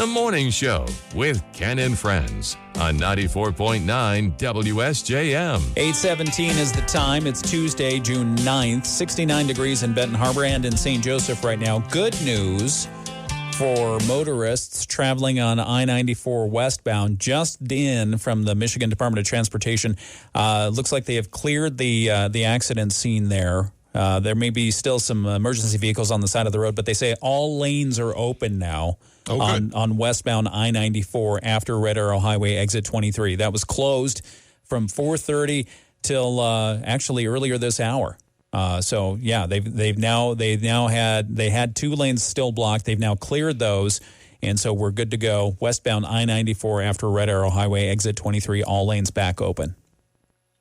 The Morning Show with Ken and Friends on 94.9 WSJM. 8:17 is the time. It's Tuesday, June 9th. 69 degrees in Benton Harbor and in St. Joseph right now. Good news for motorists traveling on I-94 westbound, just in from the Michigan Department of Transportation. Looks like they have cleared the accident scene there. There may be still some emergency vehicles on the side of the road, but they say all lanes are open now on westbound I-94 after Red Arrow Highway exit 23. That was closed from 4:30 till actually earlier this hour. So yeah, they had two lanes still blocked. They've now cleared those, and so we're good to go. Westbound I-94 after Red Arrow Highway exit 23, all lanes back open.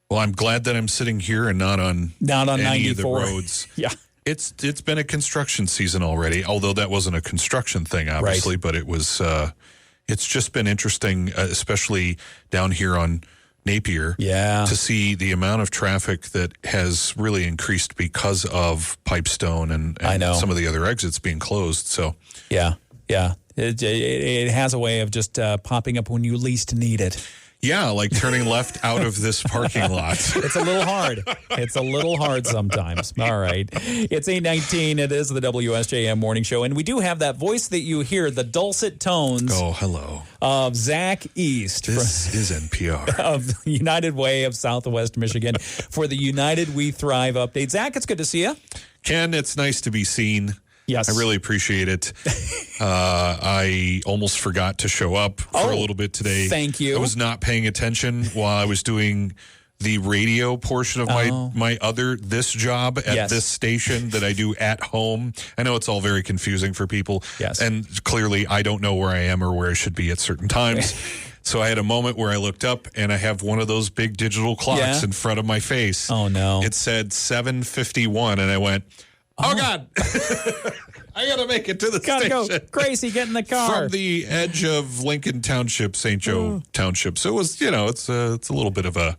Well, I'm glad that I'm sitting here and not on any 94. of the roads. Yeah. It's been a construction season already, although that wasn't a construction thing, obviously, but it was. It's just been interesting, especially down here on Napier, to see the amount of traffic that has really increased because of Pipestone and some of the other exits being closed. So yeah, it has a way of just popping up when you least need it. Yeah, like turning left out of this parking lot. It's a little hard. It's a little hard sometimes. All right. It's 8:19. It is the WSJM Morning Show. And we do have that voice that you hear, the dulcet tones. Oh, hello. Of Zach East. This is NPR. Of United Way of Southwest Michigan for the United We Thrive update. Zach, it's good to see you. Ken, it's nice to be seen. Yes. I really appreciate it. I almost forgot to show up for a little bit today. Thank you. I was not paying attention while I was doing the radio portion of my this job at this station that I do at home. I know it's all very confusing for people. Yes. And clearly I don't know where I am or where I should be at certain times. So I had a moment where I looked up and I have one of those big digital clocks in front of my face. Oh, no. It said 7:51 and I went, Oh, God. I got to make it to the station. Go. Gracie, get in the car. From the edge of Lincoln Township, St. Joe Township. So it was, it's a little bit of a,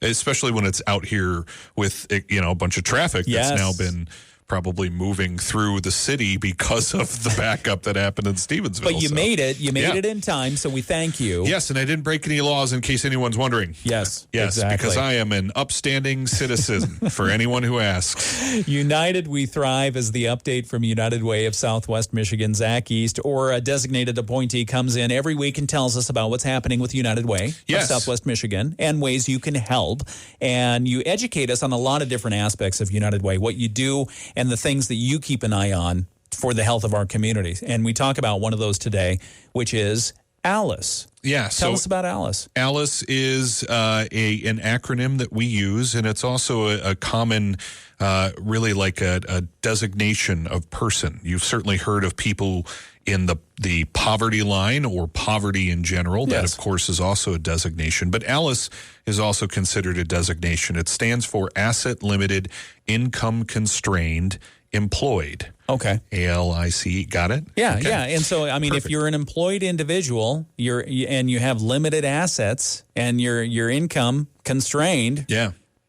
especially when it's out here with, a bunch of traffic that's now been probably moving through the city because of the backup that happened in Stevensville. But you made it. You made it in time, so we thank you. Yes, and I didn't break any laws in case anyone's wondering. Yes, exactly. Because I am an upstanding citizen for anyone who asks. United We Thrive is the update from United Way of Southwest Michigan. Zach East, or a designated appointee, comes in every week and tells us about what's happening with United Way of Southwest Michigan and ways you can help. And you educate us on a lot of different aspects of United Way, what you do, and the things that you keep an eye on for the health of our communities. And we talk about one of those today, which is ALICE. Yeah. Tell us about ALICE. ALICE is an acronym that we use, and it's also a common, really like a designation of person. You've certainly heard of people in the poverty line or poverty in general. That, of course, is also a designation. But ALICE is also considered a designation. It stands for Asset Limited Income Constrained Employed. Okay. ALICE. Got it? Yeah, okay. yeah. And so, I mean, if you're an employed individual, and you have limited assets and your income constrained,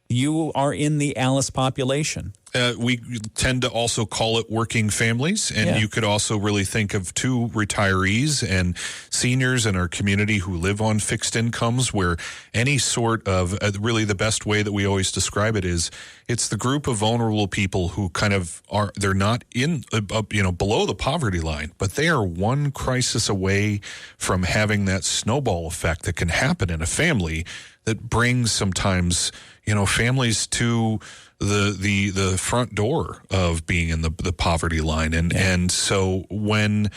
you are in the ALICE population. We tend to also call it working families, and you could also really think of two retirees and seniors in our community who live on fixed incomes, where any sort of really the best way that we always describe it is it's the group of vulnerable people who kind of they're not in below the poverty line, but they are one crisis away from having that snowball effect that can happen in a family that brings sometimes families to the front door of being in the poverty line. And so when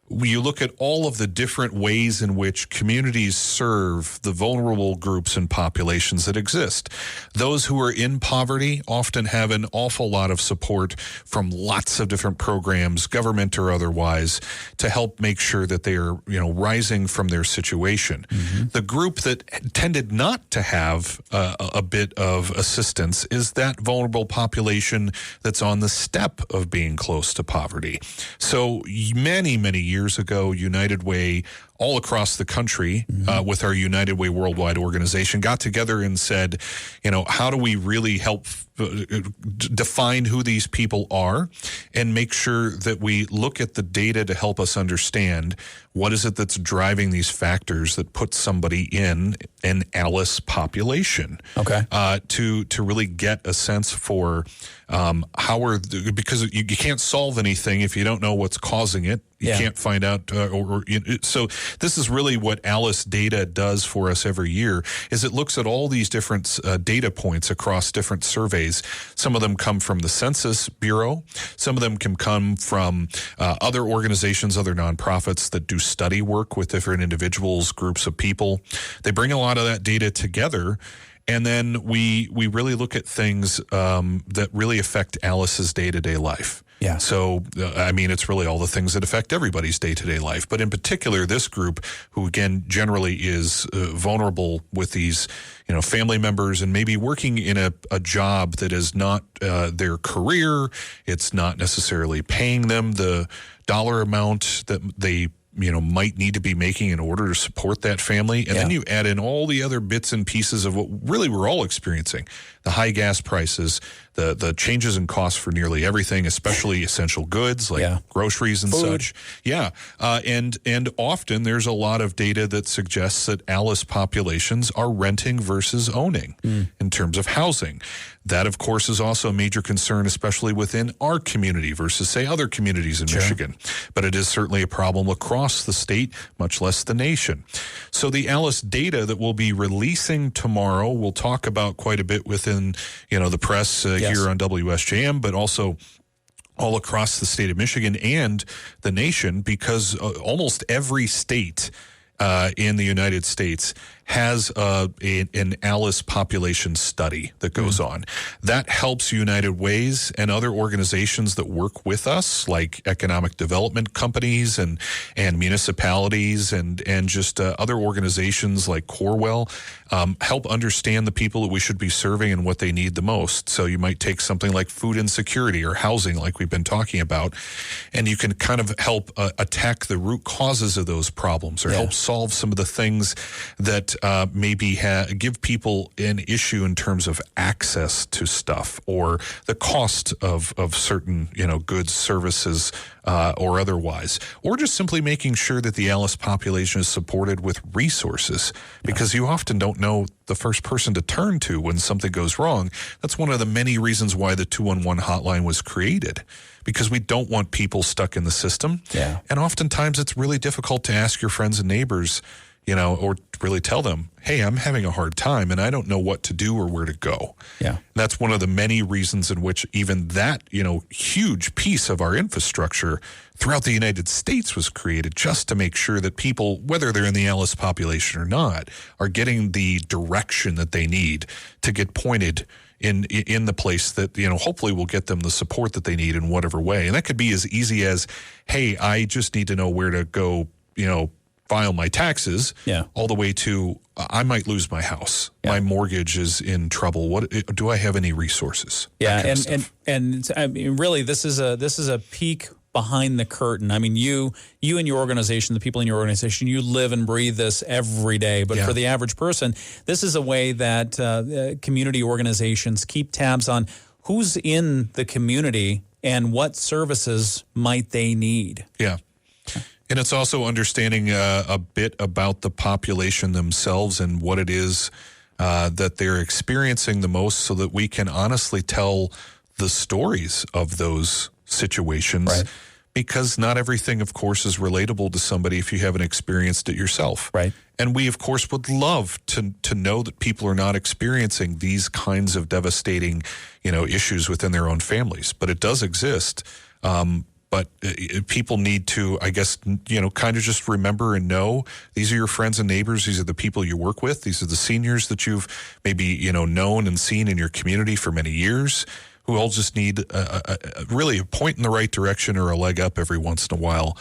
you look at all of the different ways in which communities serve the vulnerable groups and populations that exist, those who are in poverty often have an awful lot of support from lots of different programs, government or otherwise, to help make sure that they are, rising from their situation. Mm-hmm. The group that tended not to have a bit of assistance is that vulnerable population that's on the step of being close to poverty. So many, many years ago, United Way all across the country with our United Way Worldwide organization, got together and said, how do we really help define who these people are and make sure that we look at the data to help us understand what is it that's driving these factors that put somebody in an ALICE population. Okay. To really get a sense for because you can't solve anything if you don't know what's causing it. You can't find out, so this is really what ALICE data does for us every year, is it looks at all these different data points across different surveys. Some of them come from the Census Bureau. Some of them can come from other organizations, other nonprofits that do study work with different individuals, groups of people. They bring a lot of that data together. And then we really look at things that really affect Alice's day-to-day life. Yeah. So, it's really all the things that affect everybody's day-to-day life. But in particular, this group, who, again, generally is vulnerable with these, family members and maybe working in a job that is not their career. It's not necessarily paying them the dollar amount that they might need to be making in order to support that family. And then you add in all the other bits and pieces of what really we're all experiencing. The high gas prices, the changes in costs for nearly everything, especially essential goods like groceries and food. Such. Yeah. And often there's a lot of data that suggests that ALICE populations are renting versus owning in terms of housing. That, of course, is also a major concern, especially within our community versus, say, other communities in Michigan. But it is certainly a problem across the state, much less the nation. So the ALICE data that we'll be releasing tomorrow, we'll talk about quite a bit within, the press here on WSJM, but also all across the state of Michigan and the nation, because almost every state in the United States has an ALICE population study that goes on. That helps United Ways and other organizations that work with us, like economic development companies and municipalities and just other organizations like Corewell, help understand the people that we should be serving and what they need the most. So you might take something like food insecurity or housing, like we've been talking about, and you can kind of help attack the root causes of those problems or help solve some of the things that maybe give people an issue in terms of access to stuff or the cost of certain, goods, services, or otherwise, or just simply making sure that the ALICE population is supported with resources, because you often don't know the first person to turn to when something goes wrong. That's one of the many reasons why the 211 hotline was created, because we don't want people stuck in the system. Yeah. And oftentimes it's really difficult to ask your friends and neighbors, or really tell them, hey, I'm having a hard time and I don't know what to do or where to go. Yeah. That's one of the many reasons in which even that, huge piece of our infrastructure throughout the United States was created, just to make sure that people, whether they're in the ALICE population or not, are getting the direction that they need to get pointed in the place that, hopefully will get them the support that they need in whatever way. And that could be as easy as, hey, I just need to know where to go, file my taxes, all the way to I might lose my house. My mortgage is in trouble. What do I have any resources? Yeah, and I mean, really, this is a peek behind the curtain. I mean, you and your organization, the people in your organization, you live and breathe this every day. But for the average person, this is a way that community organizations keep tabs on who's in the community and what services might they need. Yeah. And it's also understanding a bit about the population themselves and what it is that they're experiencing the most, so that we can honestly tell the stories of those situations. Right. Because not everything, of course, is relatable to somebody if you haven't experienced it yourself. Right. And we, of course, would love to know that people are not experiencing these kinds of devastating, issues within their own families. But it does exist. But people need to, I guess, kind of just remember and know these are your friends and neighbors. These are the people you work with. These are the seniors that you've maybe, known and seen in your community for many years, who all just need really a point in the right direction or a leg up every once in a while.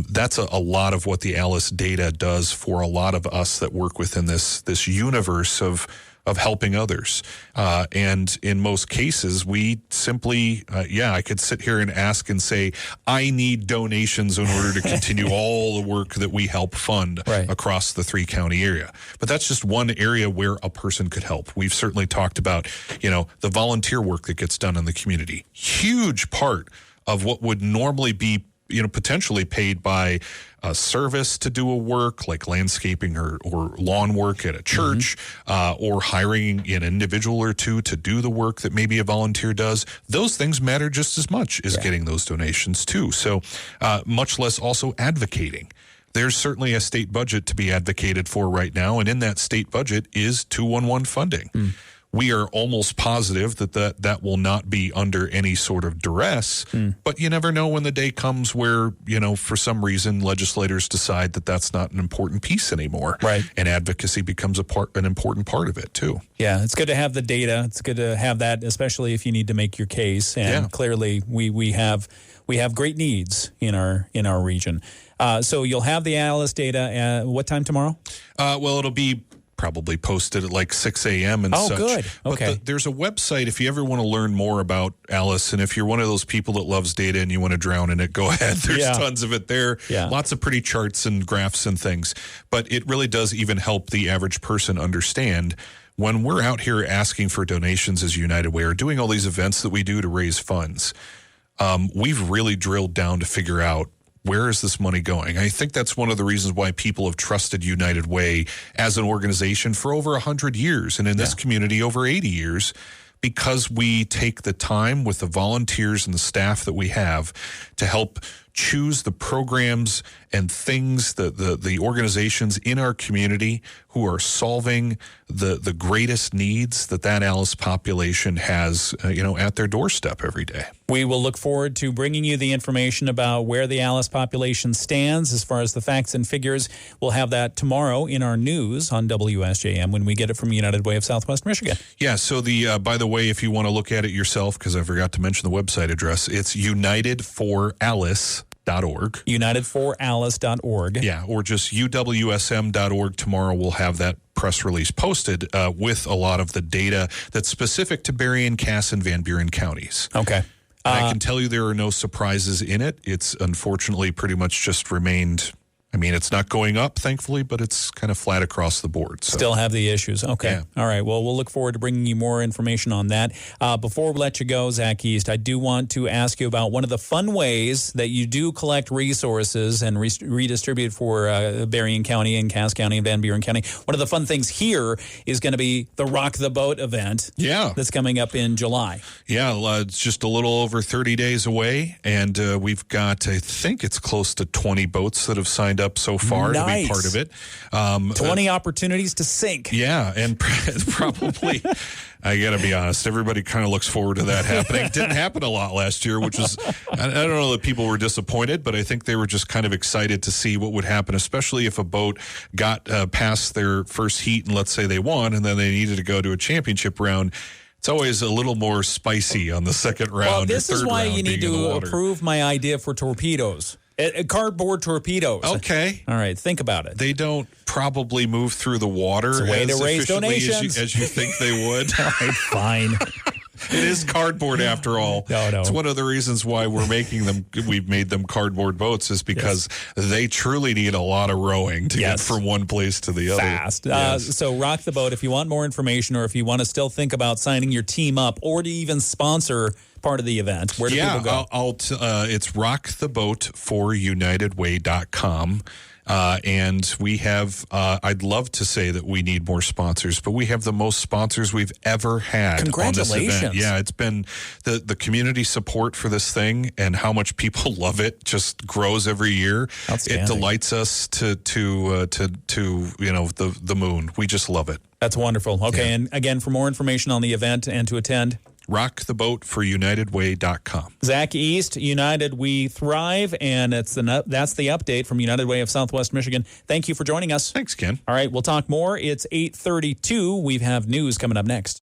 That's a lot of what the ALICE data does for a lot of us that work within this universe of of helping others. And in most cases, we simply, I could sit here and ask and say, I need donations in order to continue all the work that we help fund across the 3-county area. But that's just one area where a person could help. We've certainly talked about, the volunteer work that gets done in the community. Huge part of what would normally be potentially paid by a service to do a work like landscaping or lawn work at a church, or hiring an individual or two to do the work that maybe a volunteer does. Those things matter just as much as getting those donations too. So much less also advocating. There's certainly a state budget to be advocated for right now, and in that state budget is 211 funding. We are almost positive that will not be under any sort of duress, but you never know when the day comes where, for some reason, legislators decide that that's not an important piece anymore. Right. And advocacy becomes an important part of it, too. Yeah, it's good to have the data. It's good to have that, especially if you need to make your case. And clearly, we have great needs in our region. So you'll have the ALICE data at what time tomorrow? Well, it'll be probably posted at like 6 a.m. and such. Oh, good. Okay. But there's a website if you ever want to learn more about ALICE, and if you're one of those people that loves data and you want to drown in it, go ahead. There's tons of it there. Yeah. Lots of pretty charts and graphs and things. But it really does even help the average person understand when we're out here asking for donations as United Way or doing all these events that we do to raise funds. We've really drilled down to figure out, where is this money going? I think that's one of the reasons why people have trusted United Way as an organization for over 100 years, and in this community over 80 years, because we take the time with the volunteers and the staff that we have to help choose the programs and things, the organizations in our community who are solving the greatest needs that ALICE population has, at their doorstep every day. We will look forward to bringing you the information about where the ALICE population stands as far as the facts and figures. We'll have that tomorrow in our news on WSJM when we get it from United Way of Southwest Michigan. Yeah, so by the way, if you want to look at it yourself, because I forgot to mention the website address, it's UnitedForAlice.org. UnitedForAlice.org. Yeah, or just UWSM.org. Tomorrow we'll have that press release posted with a lot of the data that's specific to Berrien, Cass, and Van Buren counties. Okay. I can tell you there are no surprises in it. It's unfortunately pretty much just remained. I mean, it's not going up, thankfully, but it's kind of flat across the board. So. Still have the issues. Okay. Yeah. All right. Well, we'll look forward to bringing you more information on that. Before we let you go, Zach East, I do want to ask you about one of the fun ways that you do collect resources and redistribute for Berrien County and Cass County and Van Buren County. One of the fun things here is going to be the Rock the Boat event. Yeah. That's coming up in July. Yeah. It's just a little over 30 days away. And we've got, I think it's close to 20 boats that have signed up so far to be part of it. 20 opportunities to sink. Yeah, and probably, I got to be honest, everybody kind of looks forward to that happening. It didn't happen a lot last year, which was, I don't know that people were disappointed, but I think they were just kind of excited to see what would happen, especially if a boat got past their first heat and let's say they won and then they needed to go to a championship round. It's always a little more spicy on the second round. Well, this is why you need to approve my idea for torpedoes. Cardboard torpedoes. Okay. All right. Think about it. They don't probably move through the water it's a way to raise donations as you think they would. All right. Fine. It is cardboard after all. No. It's one of the reasons why we've made them cardboard boats is because they truly need a lot of rowing to get from one place to the other. Fast. So Rock the Boat, if you want more information or if you want to still think about signing your team up or to even sponsor part of the event, where do people go? It's rocktheboatforunitedway.com. And we have, I'd love to say that we need more sponsors, but we have the most sponsors we've ever had on this event. Yeah, it's been the community support for this thing and how much people love it just grows every year. It delights us to the moon. We just love it. That's wonderful. Okay, and again, for more information on the event and to attend, rocktheboatforunitedway.com. Zach East, United We Thrive, and that's the update from United Way of Southwest Michigan. Thank you for joining us. Thanks, Ken. All right, we'll talk more. It's 8:32. We have news coming up next.